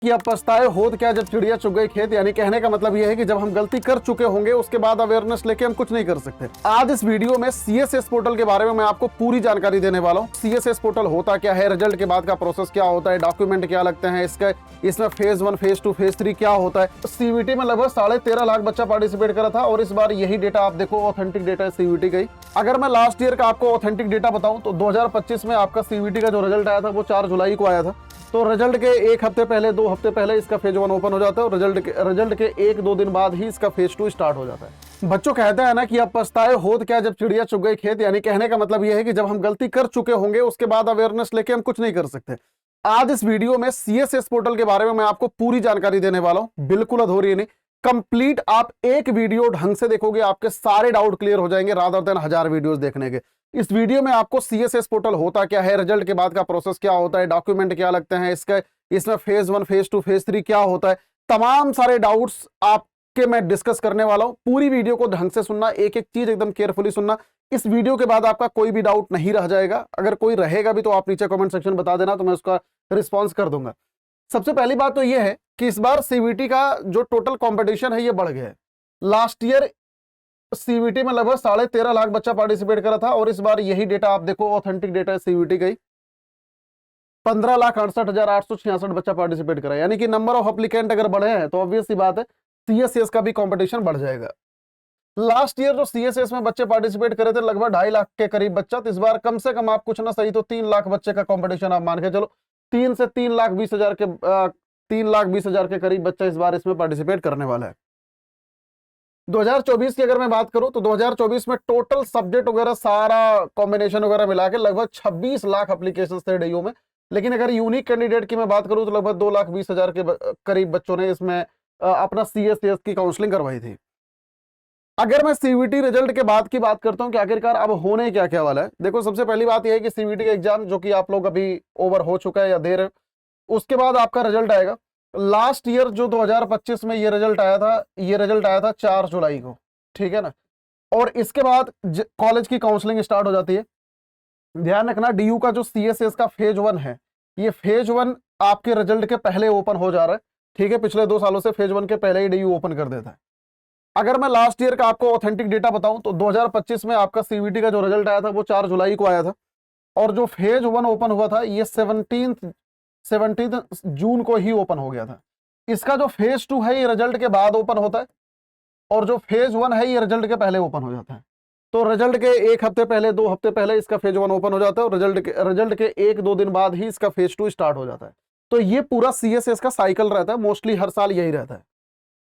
कि अब पछताए होत क्या जब चिड़िया चुग गई खेत। यानी कहने का मतलब यह है कि जब हम गलती कर चुके होंगे उसके बाद अवेयरनेस लेके हम कुछ नहीं कर सकते। आज इस वीडियो में सीएसएस पोर्टल के बारे में मैं आपको पूरी जानकारी देने वाला हूं। सीएसएस पोर्टल होता क्या है, रिजल्ट के बाद का प्रोसेस क्या होता है, डॉक्यूमेंट क्या लगते हैं, इसमें फेज 1, फेज 2, फेज 3 क्या होता है। सीवीटी में लगभग 13.5 लाख बच्चा पार्टिसिपेट करा था और इस बार यही डेटा आप देखो, ऑथेंटिक डेटा है सीवीटी का ही। अगर मैं लास्ट ईयर का आपको ऑथेंटिक डेटा बताऊं तो 2025 में आपका सीवीटी का जो रिजल्ट आया था वो 4 जुलाई को आया था। तो रिजल्ट के 1 हफ्ते पहले, 2 हफ्ते पहले इसका फेज 1 ओपन हो जाता है और रिजल्ट के 1-2 दिन बाद ही इसका फेज 2 स्टार्ट हो जाता है। बच्चों कहते हैं ना कि अब पछताए होत क्या जब चिड़िया चुग गई खेत। यानी कहने का मतलब यह है कि जब हम गलती कर चुके होंगे उसके बाद अवेयरनेस लेके हम कुछ नहीं कर सकते। आज इस वीडियो में सीएसएस पोर्टल के बारे में मैं आपको पूरी जानकारी देने वाला हूं, बिल्कुल अधूरी नहीं, कंप्लीट। आप एक वीडियो ढंग से देखोगे आपके सारे डाउट क्लियर हो जाएंगे रादर देन 1000 वीडियोस देखने के। इस वीडियो में आपको सीएसएस पोर्टल होता क्या है, रिजल्ट के बाद का प्रोसेस क्या होता है, डॉक्यूमेंट क्या लगते हैं, इसमें फेज 1, फेज 2, फेज 3 क्या होता है, तमाम सारे डाउट्स आपके मैं डिस्कस करने वाला हूं। पूरी वीडियो को ढंग से सुनना, एक एक चीज एकदम केयरफुली सुनना। इस वीडियो के बाद आपका कोई भी डाउट नहीं रह जाएगा। अगर कोई रहेगा भी तो आप नीचे कमेंट सेक्शन बता देना, तो मैं उसका रिस्पॉन्स कर दूंगा। सबसे पहली बात तो यह है कि इस बार सीवीटी का जो टोटल कंपटीशन है ये बढ़ गया है। लास्ट ईयर सीवीटी में लगभग 13.5 लाख बच्चा पार्टिसिपेट करा था और इस बार यही डेटा आप देखो, ऑथेंटिक डेटा है सीवीटी का ही, 15,68,866 बच्चा पार्टिसिपेट करा। यानी कि नंबर ऑफ एप्लीकेंट अगर बढ़े हैं तो ऑब्वियस सी बात है सीएसएस का भी कंपटीशन बढ़ जाएगा। लास्ट ईयर जो सीएसएस में बच्चे पार्टिसिपेट करे थे लगभग 2.5 लाख के करीब बच्चा, तो इस बार कम से कम आप कुछ ना सही तो 3 लाख बच्चे का कंपटीशन आप मान के चलो। 3 से 3,20,000 के करीब बच्चा इस बार इसमें पार्टिसिपेट करने वाला है। 2024 की अगर मैं बात करूं तो 2024 में टोटल सब्जेक्ट वगैरह सारा कॉम्बिनेशन वगैरह मिला के लगभग 26 लाख एप्लीकेशन थे डीयू में। लेकिन अगर यूनिक कैंडिडेट की मैं बात करूं तो लगभग 2,20,000 के करीब बच्चों ने इसमें अपना सीएसएस की काउंसलिंग करवाई थी। अगर मैं सीवीटी रिजल्ट के बाद की बात करता हूं कि आखिरकार अब होने क्या क्या वाला है, देखो सबसे पहली बात यह है कि सीवीटी का एग्जाम जो कि आप लोग अभी ओवर हो चुका है या दे रहे हो, उसके बाद आपका रिजल्ट आएगा। लास्ट ईयर जो 2025 में ये रिजल्ट आया था 4 जुलाई को, ठीक है ना। और इसके बाद कॉलेज की काउंसलिंग स्टार्ट हो जाती है। ध्यान रखना डीयू का जो सीएसएस का फेज 1 है, ये फेज 1 आपके रिजल्ट के पहले ओपन हो जा रहा है, ठीक है। पिछले 2 सालों से फेज 1 के पहले ही डीयू ओपन कर देता है। अगर मैं लास्ट ईयर का आपको ऑथेंटिक डेटा बताऊं तो 2025 में आपका सीवीटी का जो रिजल्ट आया था वो 4 जुलाई को आया था और जो फेज 1 ओपन हुआ था ये 17 जून को ही ओपन हो गया था। इसका जो फेज 2 है ये रिजल्ट के बाद ओपन होता है और जो फेज 1 है ये रिजल्ट के पहले ओपन हो जाता है। तो रिजल्ट के 1 हफ्ते पहले, 2 हफ्ते पहले इसका फेज 1 ओपन हो जाता है और रिजल्ट के 1-2 दिन बाद ही इसका फेज 2 स्टार्ट हो जाता है। तो ये पूरा सीएसएस का साइकिल रहता है, मोस्टली हर साल यही रहता है।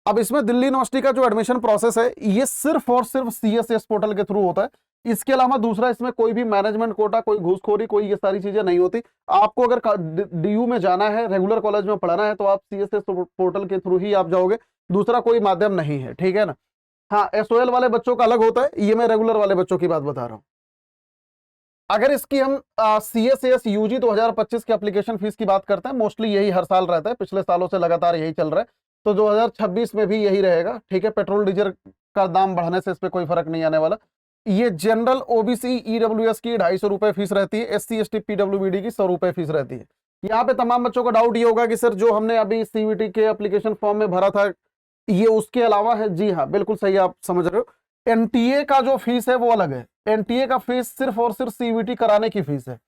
अब इसमें दिल्ली यूनिवर्सिटी का जो एडमिशन प्रोसेस है ये सिर्फ और सिर्फ सीएसएस पोर्टल के थ्रू होता है। इसके अलावा दूसरा इसमें कोई भी मैनेजमेंट कोटा, कोई घूसखोरी, कोई ये सारी चीजें नहीं होती। आपको अगर डीयू में जाना है, रेगुलर कॉलेज में पढ़ना है तो आप सीएसएस पोर्टल के थ्रू ही आप जाओगे, दूसरा कोई माध्यम नहीं है, ठीक है ना। हाँ, एसओएल वाले बच्चों का अलग होता है, ये मैं रेगुलर वाले बच्चों की बात बता रहा हूँ। अगर इसकी हम सीएसएस यूजी 2025 की एप्लीकेशन फीस की बात करते हैं, मोस्टली यही हर साल रहता है, पिछले सालों से लगातार यही चल रहा है, तो 2026 में भी यही रहेगा, ठीक है। पेट्रोल डीजल का दाम बढ़ने से इस पर कोई फर्क नहीं आने वाला। ये जनरल ओबीसी ईडब्ल्यूएस की 250 रुपए फीस रहती है, एससी एसटी पीडब्ल्यूबीडी की 100 रुपए फीस रहती है। यहाँ पे तमाम बच्चों का डाउट ये होगा कि सर जो हमने अभी सीवीटी के एप्लीकेशन फॉर्म में भरा था ये उसके अलावा है। जी हाँ, बिल्कुल सही आप समझ रहे हो। एनटीए का जो फीस है वो अलग है। एनटीए का फीस सिर्फ और सिर्फ सीवीटी कराने की फीस है।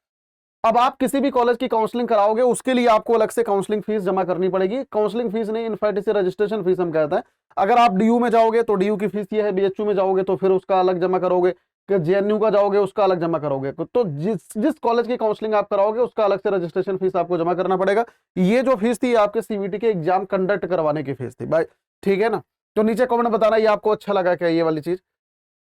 अब आप किसी भी कॉलेज की काउंसलिंग कराओगे उसके लिए आपको अलग से काउंसलिंग फीस जमा करनी पड़ेगी। काउंसलिंग फीस नहीं, इनफैक्ट इसे रजिस्ट्रेशन फीस हम कहते हैं। अगर आप डीयू में जाओगे तो डीयू की फीस ये है, बीएचयू में जाओगे तो फिर उसका अलग जमा करोगे, कि जेएनयू का जाओगे उसका अलग जमा करोगे। तो जिस कॉलेज की काउंसलिंग आप कराओगे उसका अलग से रजिस्ट्रेशन फीस आपको जमा करना पड़ेगा। ये जो फीस थी आपके सीवीटी के एग्जाम कंडक्ट करवाने की फीस थी भाई, ठीक है ना। तो नीचे कमेंट बताना ये आपको अच्छा लगा क्या ये वाली चीज।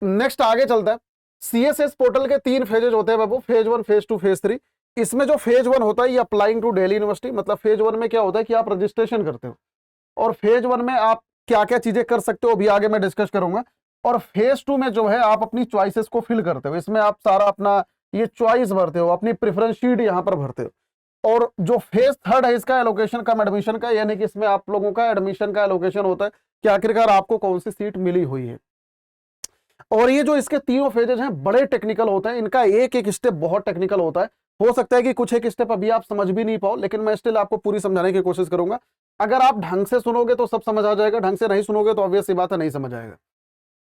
नेक्स्ट आगे चलता है। सीएसएस पोर्टल के 3 फेजेज होते हैं बाबू, फेज 1, फेज 2, फेज 3। इसमें जो फेज 1 होता है ये अप्लाइंग टू दिल्ली यूनिवर्सिटी, मतलब फेज 1 में क्या होता है कि आप रजिस्ट्रेशन करते हो और फेज 1 में आप क्या क्या चीजें कर सकते हो अभी आगे मैं डिस्कस करूंगा। और फेज 2 में जो है आप अपनी चॉइसेस को फिल करते हो, इसमें आप सारा अपना ये चॉइस भरते हो, अपनी प्रेफरेंस शीट यहाँ पर भरते हो। और जो फेज 3 है इसका एलोकेशन कम एडमिशन का, यानी कि इसमें आप लोगों का एडमिशन का एलोकेशन होता है कि आखिरकार आपको कौन सी सीट मिली हुई है। और ये जो इसके तीनों फेजेज हैं बड़े टेक्निकल होते हैं, इनका एक एक स्टेप बहुत टेक्निकल होता है। हो सकता है कि कुछ एक स्टेप अभी आप समझ भी नहीं पाओ, लेकिन मैं स्टिल आपको पूरी समझाने की कोशिश करूंगा। अगर आप ढंग से सुनोगे तो सब समझ आ जाएगा, ढंग से नहीं सुनोगे तो ऑब्वियस सी बात है नहीं समझ आएगा।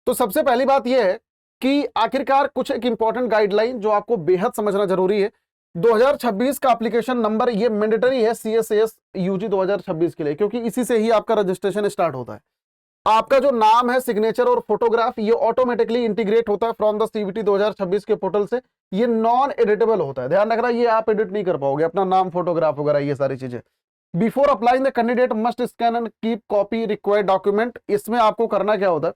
तो सबसे पहली बात यह है कि आखिरकार कुछ एक इंपॉर्टेंट गाइडलाइन जो आपको बेहद समझना जरूरी है। 2026 का एप्लीकेशन नंबर ये मैंडेटरी है CSAS UG 2026 के लिए, क्योंकि इसी से ही आपका रजिस्ट्रेशन स्टार्ट होता है। आपका जो नाम है, सिग्नेचर और फोटोग्राफ ये ऑटोमेटिकली इंटीग्रेट होता है फ्रॉम द CVT 2026 के पोर्टल से। ये नॉन एडिटेबल होता है, ध्यान रखना, ये आप एडिट नहीं कर पाओगे अपना नाम, फोटोग्राफ वगैरह ये सारी चीजें। Before applying the candidate must scan and keep copy required document. इसमें आपको करना क्या होता है,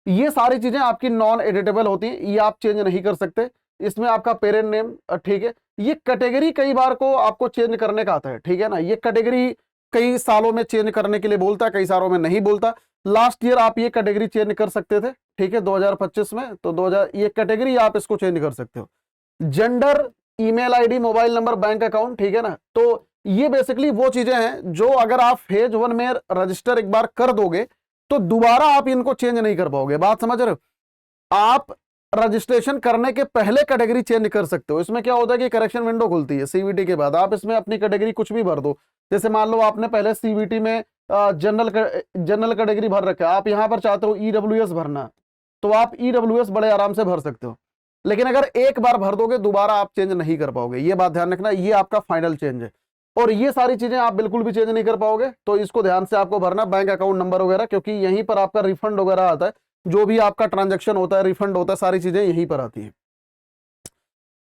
ये सारी चीजें आपकी नॉन एडिटेबल होती हैं, ये आप चेंज नहीं कर सकते। इसमें आपका पेरेंट नेम, ठीक है, ये कैटेगरी कई बार को आपको चेंज करने का आता है, ठीक है ना, ये कैटेगरी कई सालों में चेंज करने के लिए बोलता है, कई सालों में नहीं बोलता। लास्ट ईयर आप ये कैटेगरी चेंज कर सकते थे, ठीक है, 2025 में, तो 2000 ये कैटेगरी आप इसको चेंज कर सकते हो। Gender, email ID, mobile number, bank account, ठीक है ना। तो ये बेसिकली वो चीजें हैं जो अगर आप फेज 1 में रजिस्टर एक बार कर दोगे तो दोबारा आप इनको चेंज नहीं कर पाओगे। बात समझ रहे हो? आप रजिस्ट्रेशन करने के पहले कैटेगरी चेंज कर सकते हो। इसमें क्या होता है कि करेक्शन विंडो खुलती है CVT के बाद, आप इसमें अपनी कैटेगरी कुछ भी भर दो। जैसे मान लो आपने पहले CVT में जनरल कैटेगरी भर रखा है, आप यहां पर चाहते हो EWS भरना, तो आप EWS बड़े आराम से भर सकते हो। लेकिन अगर एक बार भर दोगे दोबारा आप चेंज नहीं कर पाओगे, ये बात ध्यान रखना, ये आपका फाइनल चेंज है। और ये सारी चीजें आप बिल्कुल भी चेंज नहीं कर पाओगे, तो इसको ध्यान से आपको भरना, बैंक अकाउंट नंबर वगैरह, क्योंकि यहीं पर आपका रिफंड वगैरह आता है, जो भी आपका ट्रांजैक्शन होता है, रिफंड होता है, सारी चीजें यहीं पर आती है,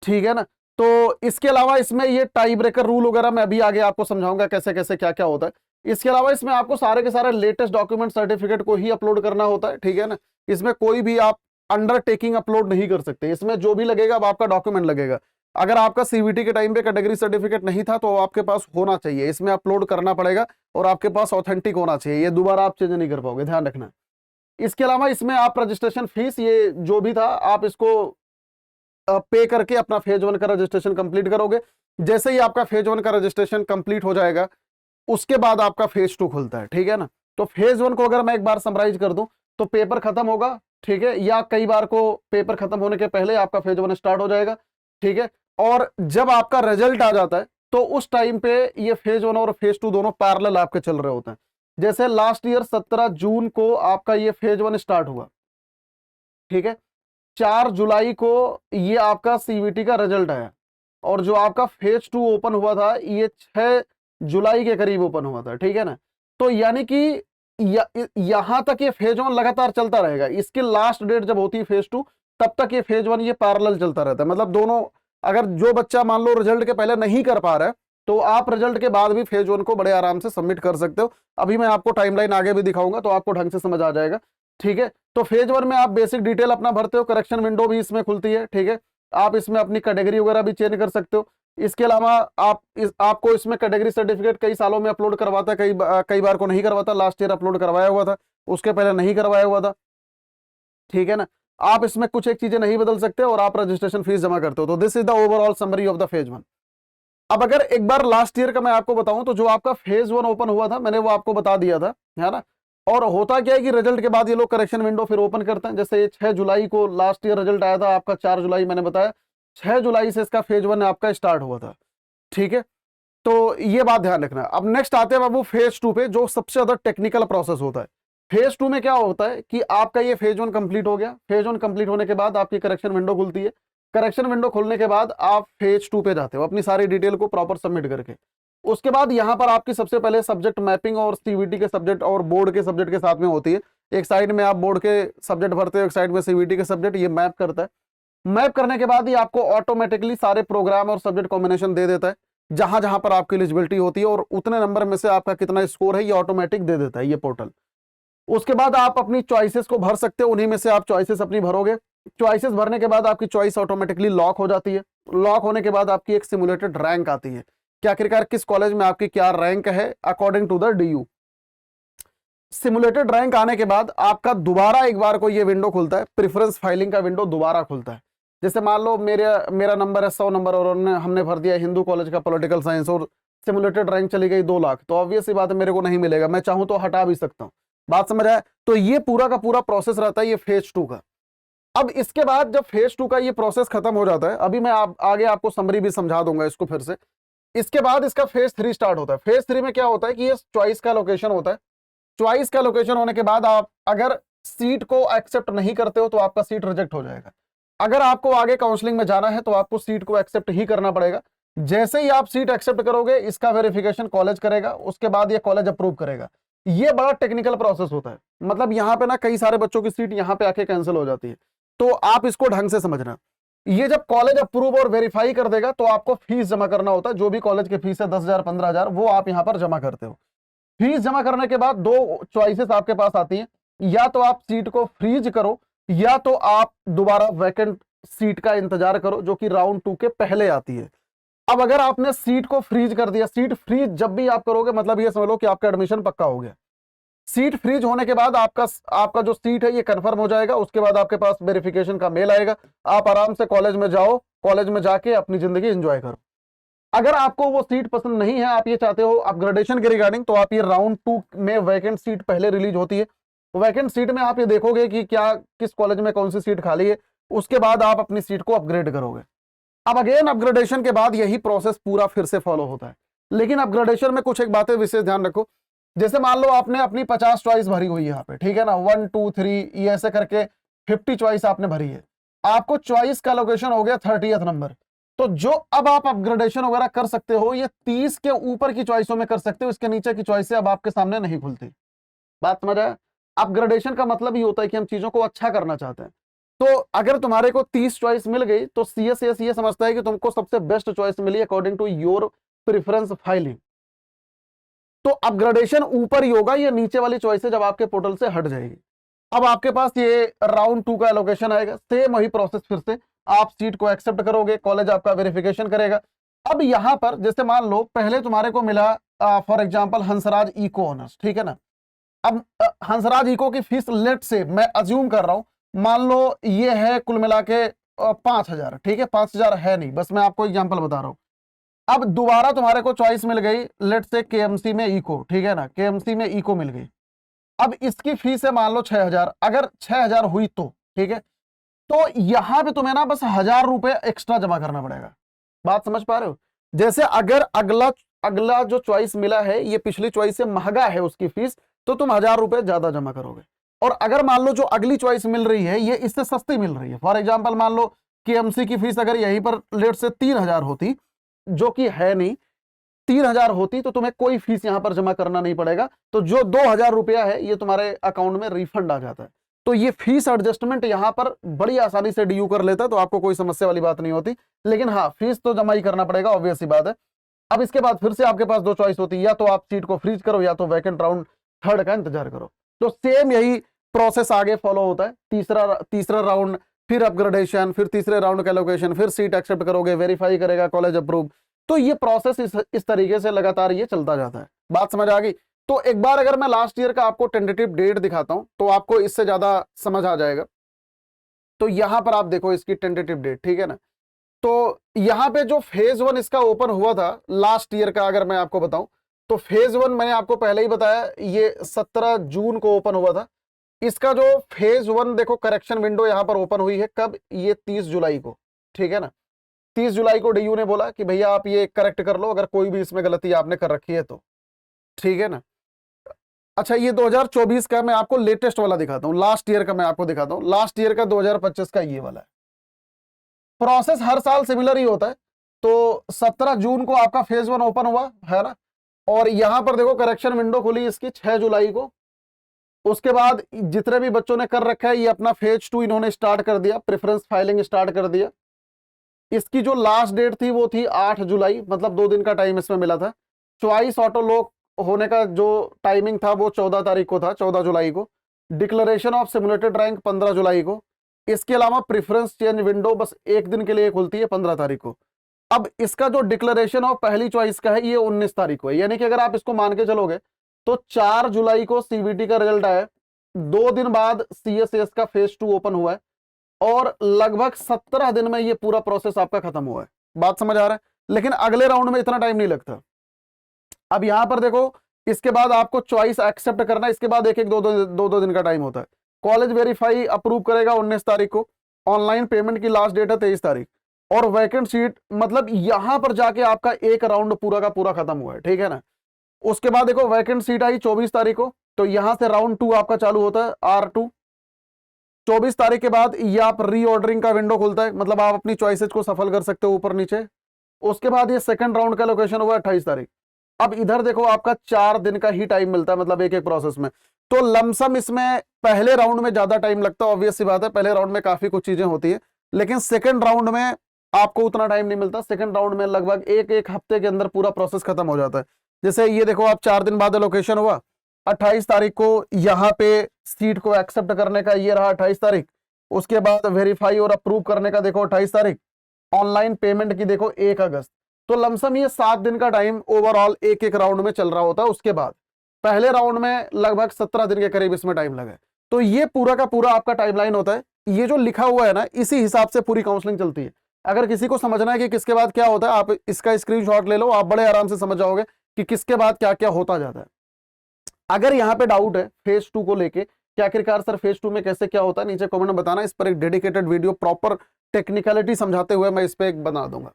ठीक है ना। तो इसके अलावा इसमें ये टाई ब्रेकर रूल वगैरह मैं अभी आगे आपको समझाऊंगा कैसे कैसे क्या क्या होता है। इसके अलावा इसमें आपको सारे के सारे लेटेस्ट डॉक्यूमेंट सर्टिफिकेट को ही अपलोड करना होता है, ठीक है ना। इसमें कोई भी आप अंडरटेकिंग अपलोड नहीं कर सकते, इसमें जो भी लगेगा अब आपका डॉक्यूमेंट लगेगा। अगर आपका CVT के टाइम पे कैटेगरी सर्टिफिकेट नहीं था तो आपके पास होना चाहिए, इसमें अपलोड करना पड़ेगा और आपके पास ऑथेंटिक होना चाहिए, ये दोबारा आप चेंज नहीं कर पाओगे, ध्यान रखना। इसके अलावा इसमें आप रजिस्ट्रेशन फीस ये जो भी था आप इसको पे करके अपना फेज 1 का रजिस्ट्रेशन कंप्लीट करोगे। जैसे ही आपका फेज 1 का रजिस्ट्रेशन कंप्लीट हो जाएगा उसके बाद आपका फेज 2 खुलता है, ठीक है ना। तो फेज 1 को अगर मैं एक बार समराइज कर दूं तो पेपर खत्म होगा, ठीक है, या कई बार को पेपर खत्म होने के पहले आपका फेज 1 स्टार्ट हो जाएगा, ठीक है। और जब आपका रिजल्ट आ जाता है तो उस टाइम पे ये फेज 1 और फेज 2 दोनों पैरेलल आपके चल रहे होते हैं। जैसे लास्ट ईयर 17 जून को आपका ये फेज 1 स्टार्ट हुआ, ठीक है, 4 जुलाई को ये आपका CVT का रिजल्ट आया, और जो आपका फेज 2 ओपन हुआ था ये 6 जुलाई के करीब ओपन हुआ था, ठीक है ना। तो यानी कि यहां तक ये फेज 1 लगातार चलता रहेगा, इसकी लास्ट डेट जब होती है फेज 2 तब तक ये फेज 1 ये पैरेलल चलता रहता है। मतलब दोनों, अगर जो बच्चा मान लो रिजल्ट के पहले नहीं कर पा रहा है तो आप रिजल्ट के बाद भी फेज 1 को बड़े आराम से सबमिट कर सकते हो। अभी मैं आपको टाइमलाइन आगे भी दिखाऊंगा तो आपको ढंग से समझ आ जाएगा, ठीक है। तो फेज 1 में आप बेसिक डिटेल अपना भरते हो, करेक्शन विंडो भी इसमें खुलती है, ठीक है। आप इसमें अपनी कैटेगरी वगैरह भी चेंज कर सकते हो। इसके अलावा आपको इसमें कैटेगरी सर्टिफिकेट कई सालों में अपलोड करवाता है, कई बार को नहीं करवाता। लास्ट ईयर अपलोड करवाया हुआ था, उसके पहले नहीं करवाया हुआ था, ठीक है ना। आप इसमें कुछ एक चीजें नहीं बदल सकते और आप रजिस्ट्रेशन फीस जमा करते हो। तो this is the overall summary of the phase 1। अब अगर एक बार लास्ट ईयर का मैं आपको बताऊं तो जो आपका फेज 1 ओपन हुआ था मैंने वो आपको बता दिया था, है ना। और होता क्या है कि रिजल्ट के बाद ये लोग करेक्शन विंडो फिर ओपन करते हैं। जैसे 6 जुलाई को लास्ट ईयर रिजल्ट आया था आपका, 4 जुलाई मैंने बताया, 6 जुलाई से इसका फेज 1 आपका स्टार्ट हुआ था, ठीक है। तो ये बात ध्यान रखना। अब नेक्स्ट आते हैं बाबू फेज 2 पे, जो सबसे ज्यादा टेक्निकल प्रोसेस होता है। फेज 2 में क्या होता है कि आपका ये फेज 1 कंप्लीट हो गया, फेज 1 कंप्लीट होने के बाद आपकी करेक्शन विंडो खुलती है। करेक्शन विंडो खुलने के बाद आप फेज 2 पे जाते हो अपनी सारी डिटेल को प्रॉपर सबमिट करके। उसके बाद यहां पर आपकी सबसे पहले सब्जेक्ट मैपिंग और CVT के सब्जेक्ट और बोर्ड के सब्जेक्ट के साथ में होती है। एक साइड में आप बोर्ड के सब्जेक्ट भरते हो, एक साइड में CVT के सब्जेक्ट, ये मैप करता है। मैप करने के बाद ही आपको ऑटोमेटिकली सारे प्रोग्राम और सब्जेक्ट कॉम्बिनेशन दे देता है जहां जहां पर आपकी एलिजिबिलिटी होती है, और उतने नंबर में से आपका कितना स्कोर है ये ऑटोमेटिक दे देता है ये पोर्टल। उसके बाद आप अपनी चॉइसेस को भर सकते हो, उन्हीं में से आप चॉइसेस अपनी भरोगे। चॉइसेस भरने के बाद आपकी चॉइस ऑटोमेटिकली लॉक हो जाती है। लॉक होने के बाद आपकी एक सिमुलेटेड रैंक आती है कि आखिरकार किस कॉलेज में आपकी क्या रैंक है according to the DU। Simulated rank आने के बाद आपका दोबारा एक बार को ये विंडो खुलता है, प्रेफरेंस फाइलिंग का विंडो दोबारा खुलता है। जैसे मान लो मेरा नंबर है 100 नंबर और हमने भर दिया हिंदू कॉलेज का पॉलिटिकल साइंस और सिमुलेटेड रैंक चली गई 2 लाख, तो ऑब्वियस सी बात है मेरे को नहीं मिलेगा, मैं चाहूं तो हटा भी सकता हूं। बात समझ आया? तो ये पूरा का पूरा प्रोसेस रहता है ये फेज 2 का। अब इसके बाद जब फेज 2 का ये प्रोसेस खत्म हो जाता है, अभी मैं आगे आपको समरी भी समझा दूंगा इसको फिर से। इसके बाद इसका फेज 3 स्टार्ट होता है। फेज 3 में क्या होता है कि ये चॉइस का लोकेशन होता है। चॉइस का लोकेशन होने के बाद आप अगर सीट को एक्सेप्ट नहीं करते हो तो आपका सीट रिजेक्ट हो जाएगा। अगर आपको आगे काउंसलिंग में जाना है तो आपको सीट को एक्सेप्ट ही करना पड़ेगा। जैसे ही आप सीट एक्सेप्ट करोगे, इसका वेरिफिकेशन कॉलेज करेगा, उसके बाद ये कॉलेज अप्रूव करेगा। ये बड़ा टेक्निकल प्रोसेस होता है। मतलब यहां पे ना कई सारे बच्चों की सीट यहां पे आके कैंसिल हो जाती है, तो आप इसको ढंग से समझना। ये जब कॉलेज अप्रूव और वेरीफाई कर देगा तो आपको फीस जमा करना होता है। जो भी कॉलेज की फीस है 10,000 15,000, वो आप यहां पर जमा करते हो। फीस जमा करने के बाद दो चॉइसेस आपके पास आती हैं, या तो आप सीट को फ्रीज करो या तो आप दोबारा वैकेंट सीट का इंतजार करो, जो कि राउंड 2 के पहले आती है। अब अगर आपने सीट को फ्रीज कर दिया, सीट फ्रीज जब भी आप करोगे मतलब ये समझ लो कि आपका एडमिशन पक्का हो गया। सीट फ्रीज होने के बाद आपका जो सीट है ये कंफर्म हो जाएगा। उसके बाद आपके पास वेरिफिकेशन का मेल आएगा, आप आराम से कॉलेज में जाओ, कॉलेज में जाके अपनी जिंदगी एंजॉय करो। अगर आपको वो सीट पसंद नहीं है, आप ये चाहते हो अपग्रेडेशन के रिगार्डिंग, तो आप ये राउंड 2 में वैकेंट सीट पहले रिलीज होती है। वैकेंट सीट में आप ये देखोगे कि क्या किस कॉलेज में कौन सी सीट खाली है, उसके बाद आप अपनी सीट को अपग्रेड करोगे। अब अगेन अपग्रेडेशन के बाद यही प्रोसेस पूरा फिर से फॉलो होता है। लेकिन अपग्रेडेशन में कुछ एक बातें विशेष ध्यान रखो। जैसे मान लो आपने अपनी 50 चॉइस भरी हुई है यहाँ पे, ठीक है ना, 1 2 3 ये ऐसे करके 50 चॉइस आपने भरी है। आपको चॉइस का लोकेशन हो गया 30th नंबर। तो जो अब आप अपग्रेडेशन वगैरह कर सकते हो, ये 30 के ऊपर की चॉइसों में कर सकते हो, इसके नीचे की चॉइसें अब आपके सामने नहीं खुलती। बात समझ आया? अपग्रेडेशन का मतलब ही होता है कि हम चीजों को अच्छा करना चाहते हैं। तो अगर तुम्हारे को 30 चॉइस मिल गई तो सीएसएस ये समझता है कि तुमको सबसे बेस्ट चॉइस मिली according to your preference filing. तो अपग्रेडेशन ऊपर ही होगा, ये नीचे वाली चॉइस जब आपके पोर्टल से हट जाएगी। अब आपके पास ये राउंड 2 का एलोकेशन आएगा, सेम वही प्रोसेस फिर से। आप सीट को एक्सेप्ट करोगे, कॉलेज आपका वेरिफिकेशन करेगा। अब यहां पर जैसे मान लो पहले तुम्हारे को मिला for example Hansraj eco honours, ठीक है ना। अब हंसराज इको की फीस लेट से मैं अज्यूम कर रहा हूं, मान लो ये है कुल मिला के 5,000, ठीक है। 5,000 है नहीं, बस मैं आपको एग्जांपल बता रहा हूं। अब दोबारा तुम्हारे को चॉइस मिल गई लेट से केएमसी में इको, ठीक है ना, केएमसी में इको मिल गई। अब इसकी फीस है मान लो 6,000, अगर 6,000 हुई तो ठीक है, तो यहां पे तुम्हें ना बस 1,000 रुपए एक्स्ट्रा जमा करना पड़ेगा। बात समझ पा रहे हो? जैसे अगर अगला जो चॉइस मिला है ये पिछली चॉइस से महंगा है उसकी फीस, तो तुम 1,000 रुपए ज्यादा जमा करोगे। और अगर मान लो जो अगली चॉइस मिल रही है ये इससे सस्ती मिल रही है, फॉर एग्जाम्पल मान लो केएमसी की फीस अगर यहीं पर लेट से 3,000 होती, जो कि है नहीं, 3,000 होती, तो तुम्हें कोई फीस यहां पर जमा करना नहीं पड़ेगा। तो जो 2,000 रुपया है ये तुम्हारे अकाउंट में रिफंड आ जाता है। तो ये फीस एडजस्टमेंट यहां पर बड़ी आसानी से डीयू कर लेता है, तो आपको कोई समस्या वाली बात नहीं होती। लेकिन हाँ, फीस तो जमा ही करना पड़ेगा, ऑब्वियस सी बात है। अब इसके बाद फिर से आपके पास दो चॉइस होती है, या तो आप सीट को फ्रीज करो या तो वैकेंट राउंड 3rd का इंतजार करो। तो सेम यही प्रोसेस आगे फॉलो होता है। तीसरा राउंड, फिर अपग्रेडेशन, फिर तीसरे राउंड का एलोकेशन, फिर सीट एक्सेप्ट करोगे, वेरीफाई करेगा कॉलेज अप्रूव। तो ये प्रोसेस इस तरीके से लगातार ये चलता जाता है। बात समझ आ गई? तो एक बार अगर मैं लास्ट ईयर का आपको टेंटेटिव डेट दिखाता हूं तो आपको इससे ज्यादा समझ आ जाएगा। तो यहां पर आप देखो इसकी टेंटेटिव डेट, ठीक है ना। तो यहां पे जो फेज 1 इसका ओपन हुआ था लास्ट ईयर का, अगर मैं आपको बताऊं तो फेज 1 मैंने आपको पहले ही बताया ये 17 जून को ओपन हुआ था। इसका जो फेज 1 देखो करेक्शन विंडो यहां पर ओपन हुई है कब, ये 30 जुलाई को, ठीक है ना। 30 जुलाई को डीयू ने बोला कि भैया आप ये करेक्ट कर लो अगर कोई भी इसमें गलती आपने कर रखी है तो, ठीक है ना। अच्छा, ये 2024 का मैं आपको लेटेस्ट वाला दिखाता हूं, लास्ट ईयर का मैं आपको दिखाता हूं। लास्ट ईयर का 2025 का ये वाला है। प्रोसेस हर साल सिमिलर ही होता है। तो 17 जून को आपका फेज 1 ओपन हुआ है ना, और यहां पर देखो करेक्शन विंडो खुली इसकी 6 जुलाई को। उसके बाद जितने भी बच्चों ने कर रखा है ये अपना फेज 2 इन्होंने स्टार्ट कर दिया, प्रेफरेंस फाइलिंग स्टार्ट कर दिया। इसकी जो लास्ट डेट थी वो थी 8 जुलाई, मतलब 2 दिन का टाइम इसमें मिला था। चॉइस ऑटो लॉक होने का जो टाइमिंग था वो 14 तारीख को था, 14 जुलाई को। डिक्लेरेशन ऑफ सिमुलेटेड रैंक 15 जुलाई को। इसके अलावा प्रेफरेंस चेंज विंडो बस एक दिन के लिए खुलती है 15 तारीख को। अब इसका जो डिक्लेरेशन ऑफ पहली चॉइस का है ये 19 तारीख को है। यानी कि अगर आप इसको मान के चलोगे तो 4 जुलाई को सीबीटी का रिजल्ट आया, 2 दिन बाद सीएसएस का फेज 2 ओपन हुआ है, और लगभग 17 दिन में ये पूरा प्रोसेस आपका खत्म हुआ है। बात समझ आ रहा है? लेकिन अगले राउंड में इतना टाइम नहीं लगता। अब यहां पर देखो इसके बाद आपको चॉइस एक्सेप्ट करना है, इसके बाद एक एक दो दिन का टाइम होता है। कॉलेज वेरीफाई अप्रूव करेगा 19 तारीख को, ऑनलाइन पेमेंट की लास्ट डेट है 23 तारीख, और वैकेंट सीट मतलब यहां पर जाके आपका एक राउंड पूरा का पूरा खत्म हुआ है, ठीक है ना। उसके बाद देखो वैकेंट सीट आई 24 तारीख को, तो यहां से राउंड 2 आपका चालू होता है, R2। 24 तारीख के बाद ये आप रीऑर्डरिंग का विंडो खुलता है, मतलब आप अपनी चॉइसेस को सफल कर सकते हो ऊपर नीचे। उसके बाद ये सेकंड राउंड का लोकेशन हुआ 28 तारीख। अब इधर देखो आपका 4 दिन का ही टाइम मिलता है, मतलब एक एक प्रोसेस में। तो लमसम इसमें पहले राउंड में ज्यादा टाइम लगता है, ऑब्वियस सी बात है, पहले राउंड में काफी कुछ चीजें होती है, लेकिन सेकंड राउंड में आपको उतना टाइम नहीं मिलता। सेकंड राउंड में लगभग एक एक हफ्ते के अंदर पूरा प्रोसेस खत्म हो जाता है। जैसे ये देखो आप 4 दिन बाद लोकेशन हुआ 28 तारीख को, यहाँ पे सीट को एक्सेप्ट करने का ये रहा 28 तारीख। उसके बाद वेरीफाई और अप्रूव करने का देखो 28 तारीख, ऑनलाइन पेमेंट की देखो 1 अगस्त। तो लमसम ये 7 दिन का टाइम ओवरऑल एक एक राउंड में चल रहा होता है। उसके बाद पहले राउंड में लगभग 17 दिन के करीब इसमें टाइम लगे। तो ये पूरा का पूरा आपका टाइमलाइन होता है। ये जो लिखा हुआ है ना, इसी हिसाब से पूरी काउंसलिंग चलती है। अगर किसी को समझना है कि किसके बाद क्या होता है, आप इसका स्क्रीनशॉट ले लो, आप बड़े आराम से समझ जाओगे कि किसके बाद क्या क्या होता जाता है। अगर यहाँ पे डाउट है फेज 2 को लेके कि आखिरकार सर फेज 2 में कैसे क्या होता है, नीचे कमेंट में बताना। इस पर एक डेडिकेटेड वीडियो प्रॉपर टेक्निकलिटी समझाते हुए मैं इस पे एक बना दूंगा।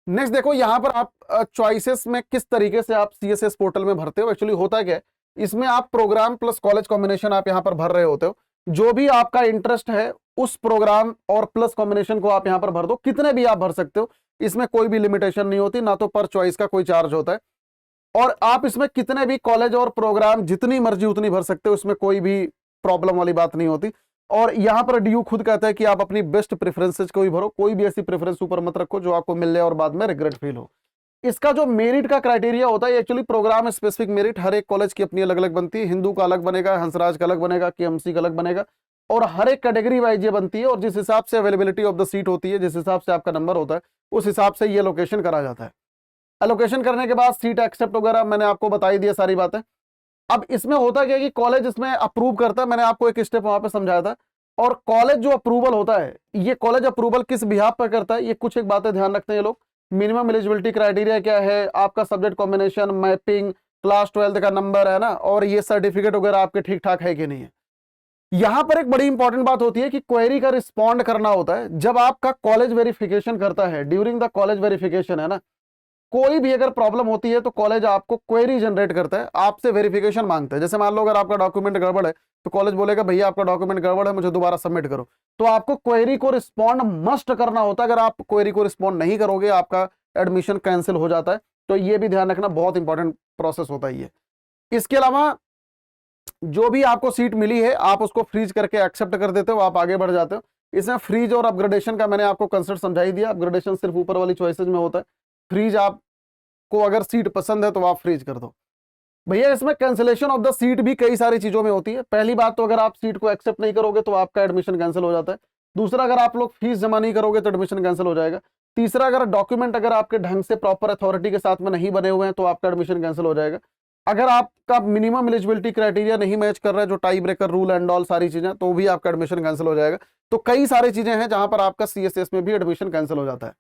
नेक्स्ट देखो यहाँ पर आप चॉइसेस में किस तरीके से आप CSS पोर्टल में भरते हो। एक्चुअली होता क्या है, इसमें आप प्रोग्राम प्लस कॉलेज कॉम्बिनेशन आप यहाँ पर भर रहे होते हो। जो भी आपका इंटरेस्ट है उस प्रोग्राम और प्लस कॉम्बिनेशन को आप यहाँ पर भर दो, कितने भी आप भर सकते हो, इसमें कोई भी लिमिटेशन नहीं होती, ना तो पर चॉइस का कोई चार्ज होता है। और आप इसमें कितने भी कॉलेज और प्रोग्राम जितनी मर्जी उतनी भर सकते हो, इसमें कोई भी प्रॉब्लम वाली बात नहीं होती। और यहां पर DU खुद कहता है कि आप अपनी बेस्ट प्रेफरेंसेस को ही भरो, कोई भी ऐसी प्रेफरेंस ऊपर मत रखो जो आपको मिल जाए और बाद में रिग्रेट फील हो। इसका जो मेरिट का क्राइटेरिया होता है, एक्चुअली प्रोग्राम स्पेसिफिक मेरिट हर एक कॉलेज की अपनी अलग अलग बनती है। हिंदू का अलग बनेगा, हंसराज का अलग बनेगा, KMC का अलग बनेगा, और हर एक कैटेगरी वाइज ये बनती है। और जिस हिसाब से अवेलेबिलिटी ऑफ द सीट होती है, जिस हिसाब से आपका नंबर होता है, उस हिसाब से ये लोकेशन करा जाता है। एलोकेशन करने के बाद सीट एक्सेप्ट वगैरह मैंने आपको बताई दी सारी बातें। अब इसमें होता क्या है कि कॉलेज इसमें अप्रूव करता है, मैंने आपको एक स्टेप वहां पे समझाया था। और कॉलेज जो अप्रूवल होता है, ये कॉलेज अप्रूवल किस बिहाफ पर करता है, ये कुछ एक बातें ध्यान रखते हैं ये लोग। मिनिमम एलिजिबिलिटी क्राइटेरिया क्या है, आपका सब्जेक्ट कॉम्बिनेशन, मैपिंग, क्लास 12 का नंबर है ना, और ये सर्टिफिकेट वगैरह आपके ठीक ठाक है कि नहीं है। यहां पर एक बड़ी इंपॉर्टेंट बात होती है कि क्वेरी का रिस्पॉन्ड करना होता है जब आपका कॉलेज वेरिफिकेशन करता है। ड्यूरिंग द कॉलेज वेरिफिकेशन है ना, कोई भी अगर प्रॉब्लम होती है तो कॉलेज आपको क्वेरी जनरेट करता है, आपसे वेरिफिकेशन मांगता है। जैसे मान लो अगर आपका डॉक्यूमेंट गड़बड़ है तो कॉलेज बोलेगा भैया आपका डॉक्यूमेंट गड़बड़ है, मुझे दोबारा सबमिट करो। तो आपको क्वेरी को रिस्पॉन्ड मस्ट करना होता है। अगर आप क्वेरी को रिस्पॉन्ड नहीं करोगे आपका एडमिशन कैंसिल हो जाता है। तो ये भी ध्यान रखना, बहुत इंपॉर्टेंट प्रोसेस होता है ये। इसके अलावा जो भी आपको सीट मिली है आप उसको फ्रीज करके एक्सेप्ट कर देते हो, आप आगे बढ़ जाते हो। इसमें फ्रीज और अपग्रेडेशन का मैंने आपको कंसेप्ट समझा ही दिया। अपग्रेडेशन सिर्फ ऊपर वाली चॉइसेस में होता है, फ्रीज आपको अगर सीट पसंद है तो आप फ्रीज कर दो। भैया इसमें कैंसिलेशन ऑफ द सीट भी कई सारी चीजों में होती है। पहली बात तो अगर आप सीट को एक्सेप्ट नहीं करोगे तो आपका एडमिशन कैंसिल हो जाता है। दूसरा, अगर आप लोग फीस जमा नहीं करोगे तो एडमिशन कैंसिल हो जाएगा। तीसरा, अगर डॉक्यूमेंट अगर आपके ढंग से प्रॉपर अथॉरिटी के साथ में नहीं बने हुए हैं तो आपका एडमिशन कैंसिल हो जाएगा। अगर आपका मिनिमम एलिजिबिलिटी क्राइटेरिया नहीं मैच कर रहा है, जो tie breaker rule and all सारी चीजें, तो भी आपका एडमिशन कैंसिल हो जाएगा। तो कई सारी चीजें हैं जहां पर आपका CSS में भी एडमिशन कैंसिल हो जाता है।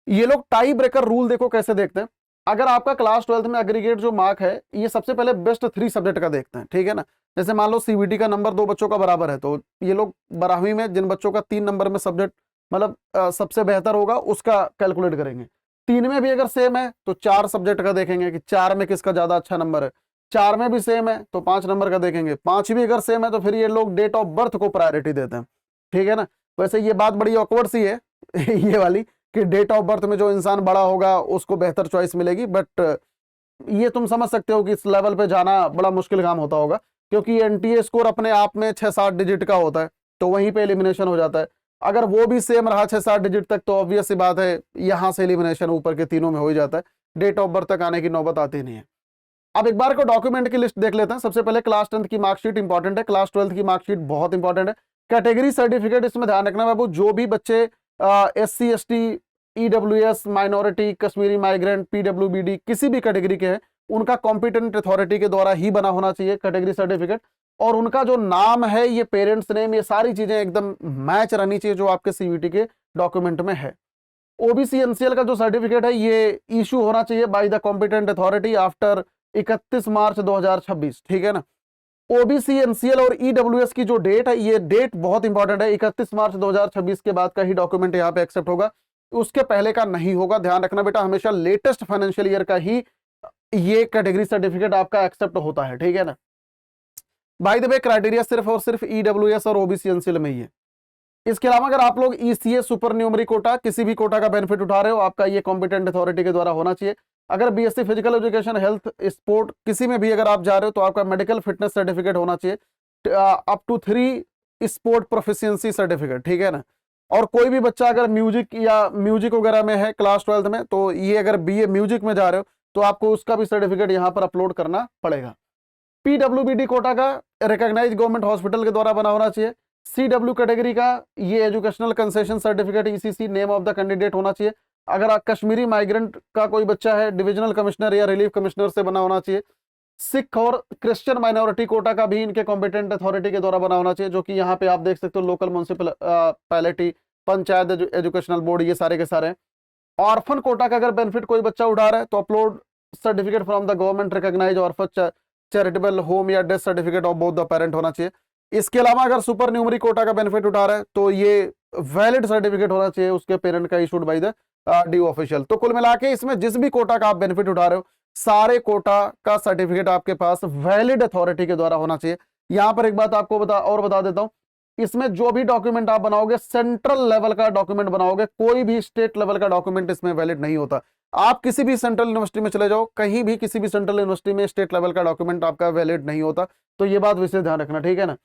ये लोग टाई ब्रेकर रूल देखो कैसे देखते हैं। अगर आपका क्लास 12 में एग्रीगेट जो मार्क है, ये सबसे पहले बेस्ट 3 सब्जेक्ट का देखते हैं, ठीक है ना। जैसे मान लो CBT का नंबर 2 बच्चों का बराबर है, तो ये लोग 12वीं में जिन बच्चों का 3 नंबर में सब्जेक्ट मतलब सबसे बेहतर होगा उसका कैलकुलेट करेंगे। 3 में भी अगर सेम है तो 4 सब्जेक्ट का देखेंगे कि 4 में किसका ज्यादा अच्छा नंबर है। 4 में भी सेम है तो 5 नंबर का देखेंगे। 5 भी अगर सेम है तो फिर ये लोग डेट ऑफ बर्थ को प्रायोरिटी देते हैं, ठीक है ना। वैसे ये बात बड़ी ऑकवर्ड सी है ये वाली कि डेट ऑफ बर्थ में जो इंसान बड़ा होगा उसको बेहतर चॉइस मिलेगी, बट ये तुम समझ सकते हो कि इस लेवल पे जाना बड़ा मुश्किल काम होता होगा, क्योंकि NTA स्कोर अपने आप में 6-7 डिजिट का होता है, तो वहीं पे एलिमिनेशन हो जाता है। अगर वो भी सेम रहा 6-7 डिजिट तक तो ऑब्वियस सी बात है यहां से एलिमिनेशन ऊपर के तीनों में हो ही जाता है, डेट ऑफ बर्थ तक आने की नौबत आती नहीं है। अब एक बार को डॉक्यूमेंट की लिस्ट देख लेते हैं। सबसे पहले क्लास 10th की मार्कशीट इंपॉर्टेंट है, क्लास 12th की मार्कशीट बहुत इंपॉर्टेंट है। कैटेगरी सर्टिफिकेट इसमें ध्यान रखना बाबू, जो भी बच्चे SC ST EWS minority Kashmiri migrant PWBD किसी भी कैटेगरी के हैं, उनका कॉम्पिटेंट अथॉरिटी के द्वारा ही बना होना चाहिए कैटेगरी सर्टिफिकेट। और उनका जो नाम है, ये पेरेंट्स नेम, ये सारी चीजें एकदम मैच रहनी चाहिए जो आपके CBT के डॉक्यूमेंट में है। OBC NCL का जो सर्टिफिकेट है ये इशू होना चाहिए by the competent authority after 31 मार्च 2026, ठीक है ना। ओबीसी, एनसीएल और ईडब्ल्यूएस की जो डेट है, ये डेट बहुत इंपॉर्टेंट है। 31 मार्च 2026 के बाद का ही डॉक्यूमेंट यहाँ पे एक्सेप्ट होगा, उसके पहले का नहीं होगा। ध्यान रखना बेटा, हमेशा लेटेस्ट फाइनेंशियल ईयर का ही ये कैटेगरी सर्टिफिकेट आपका एक्सेप्ट होता है, ठीक है ना। बाय द वे, क्राइटेरिया सिर्फ और सिर्फ ईडब्ल्यूएस और ओबीसी, एनसीएल में ही है। इसके अलावा अगर आप लोग ईसीए, सुपर न्यूमरी कोटा, किसी भी कोटा का बेनिफिट उठा रहे हो, आपका ये कॉम्पिटेंट अथॉरिटी के द्वारा होना चाहिए। अगर BSc physical education, health, sport, किसी में भी अगर आप जा रहे हो तो आपका मेडिकल फिटनेस सर्टिफिकेट होना चाहिए, up to 3 sport proficiency certificate, ठीक है ना। और कोई भी बच्चा अगर म्यूजिक या म्यूजिक वगैरह में है क्लास 12th में, तो ये अगर बीए म्यूजिक में जा रहे हो तो आपको उसका भी सर्टिफिकेट यहाँ पर अपलोड करना पड़ेगा। पीडब्ल्यूबीडी कोटा का रिकॉग्नाइज गवर्नमेंट हॉस्पिटल के द्वारा बना होना चाहिए। सीडब्ल्यू कैटेगरी का ये educational concession certificate, ECC, name of the candidate होना चाहिए। अगर कश्मीरी माइग्रेंट का कोई बच्चा है, डिविजनल कमिश्नर या रिलीफ कमिश्नर से बना होना चाहिए। सिख और क्रिश्चियन माइनॉरिटी कोटा का भी इनके कॉम्पिटेंट अथॉरिटी के द्वारा बना होना चाहिए, जो कि यहाँ पे आप देख सकते हो, local municipality, panchayat educational board, ये सारे के सारे। ऑर्फन कोटा का अगर बेनिफिट कोई बच्चा उठा रहा है तो upload certificate from the government recognise orphan charitable home या death certificate of both the parent होना चाहिए। इसके अलावा अगर सुपर न्यूमरी कोटा का बेनिफिट उठा रहा है तो ये वैलिड सर्टिफिकेट होना चाहिए उसके पेरेंट का, issued by the due official. तो कुल मिला के इसमें जिस भी कोटा का आप बेनिफिट उठा रहे हो, सारे कोटा का सर्टिफिकेट आपके पास वैलिड अथॉरिटी के द्वारा होना चाहिए। यहां पर एक बात आपको बता देता हूं, इसमें जो भी डॉक्यूमेंट आप बनाओगे सेंट्रल लेवल का डॉक्यूमेंट बनाओगे, कोई भी स्टेट लेवल का डॉक्यूमेंट इसमें वैलिड नहीं होता। आप किसी भी सेंट्रल यूनिवर्सिटी में चले जाओ, कहीं भी किसी भी सेंट्रल यूनिवर्सिटी में स्टेट लेवल का डॉक्यूमेंट आपका वैलिड नहीं होता, तो ये बात विशेष ध्यान रखना, ठीक है ना।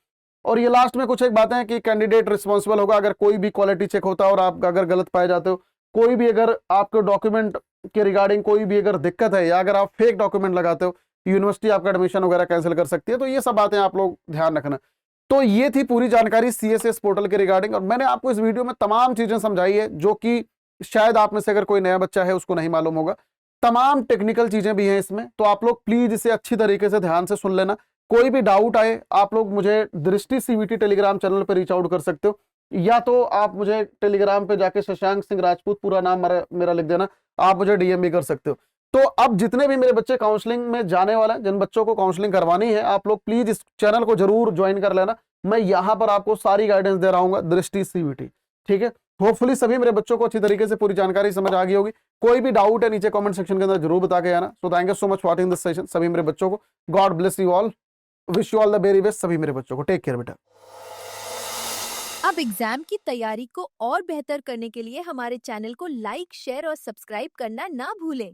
और ये लास्ट में कुछ एक बातें हैं कि कैंडिडेट रिस्पॉन्सिबल होगा अगर कोई भी क्वालिटी चेक होता है और आप अगर गलत पाए जाते हो, कोई भी अगर आपके डॉक्यूमेंट के रिगार्डिंग कोई भी अगर दिक्कत है या अगर आप फेक डॉक्यूमेंट लगाते हो, यूनिवर्सिटी आपका एडमिशन वगैरह कैंसिल कर सकती है। तो ये सब बातें आप लोग ध्यान रखना। तो ये थी पूरी जानकारी सीएसएस पोर्टल के रिगार्डिंग, और मैंने आपको इस वीडियो में तमाम चीजें समझाई है जो कि शायद आप में से अगर कोई नया बच्चा है उसको नहीं मालूम होगा। तमाम टेक्निकल चीजें भी हैं इसमें, तो आप लोग प्लीज इसे अच्छी तरीके से ध्यान से सुन लेना। कोई भी डाउट आए आप लोग मुझे दृष्टि सीवीटी टेलीग्राम चैनल पर रीच आउट कर सकते हो, या तो आप मुझे टेलीग्राम पे जाके शशांक सिंह राजपूत पूरा नाम मेरा लिख देना, आप मुझे डीएम भी कर सकते हो। तो अब जितने भी मेरे बच्चे काउंसलिंग में जाने वाले हैं, जिन बच्चों को काउंसलिंग करवानी है, आप लोग प्लीज इस चैनल को जरूर ज्वाइन कर लेना। मैं यहाँ पर आपको सारी गाइडेंस दे रहा हूँ दृष्टि सीवीटी, ठीक है। होपफुली सभी मेरे बच्चों को अच्छी तरीके से पूरी जानकारी समझ आ गई होगी। कोई भी डाउट है नीचे कमेंट सेक्शन के अंदर जरूर बता के आना। So thank you so much for watching this session सभी मेरे बच्चों को। God bless you all, wish you all the very best सभी मेरे बच्चों को। टेक केयर बेटा। अब एग्जाम की तैयारी को और बेहतर करने के लिए हमारे चैनल को लाइक, शेयर और सब्सक्राइब करना ना भूलें।